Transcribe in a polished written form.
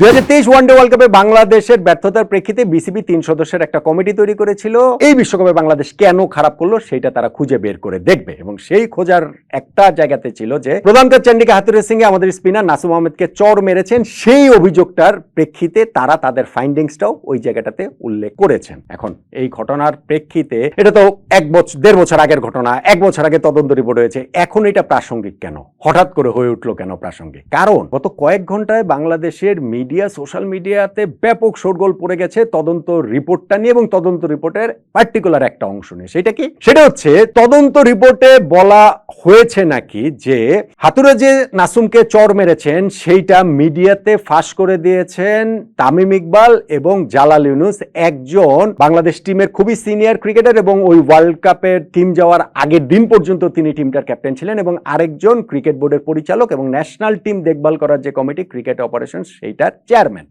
2023 one day world কাপে বাংলাদেশের ব্যর্থতার প্রেক্ষিতে বিসিবি 3 সদস্যের একটা কমিটি তৈরি করেছিল। এই বিশ্বকাপে বাংলাদেশ কেন খারাপ করলো সেটা তারা খুঁজে বের করে দেখবে, এবং সেই খোঁজার একটা জায়গাতে ছিল যে প্রধান কোচ চন্ডিকা হাথুরুসিংহে সিংহে আমাদের স্পিনার নাসুম আহমেদকে চর মেরেছেন। সেই অভিযোগটার প্রেক্ষিতে তারা তাদের ফাইন্ডিংসটাও ওই জায়গাটাতে উল্লেখ করেছেন। এখন এই ঘটনার প্রেক্ষিতে এটা তো 1-1.5 বছর আগের ঘটনা, 1 বছর আগে তদন্ত রিপোর্ট হয়েছে, এখন এটা প্রাসঙ্গিক কেন, হঠাৎ করে হয়ে উঠলো কেন প্রাসঙ্গিক? কারণ গত কয়েক ঘন্টায় বাংলাদেশের মিডিয়া, সোশ্যাল মিডিয়াতে ব্যাপক শোরগোল পড়ে গেছে তদন্ত রিপোর্টটা নিয়ে এবং তদন্ত রিপোর্টের পার্টিকুলার একটা অংশ নিয়ে। সেটা হচ্ছে তদন্ত রিপোর্টে বলা হয়েছে নাকি যে হাতুড়ে যে নাসুমকে চর মেরেছেন সেইটা মিডিয়াতে ফাঁস করে দিয়েছেন তামিম ইকবাল এবং জালাল ইউনুস, একজন বাংলাদেশ টিমের খুবই সিনিয়র ক্রিকেটার এবং ওই ওয়ার্ল্ড কাপের টিম যাওয়ার আগের দিন পর্যন্ত তিনি টিমটার ক্যাপ্টেন ছিলেন, এবং আরেকজন ক্রিকেট বোর্ডের পরিচালক এবং ন্যাশনাল টিম দেখভাল করার যে কমিটি ক্রিকেট অপারেশন সেইটার চেয়ারম্যান।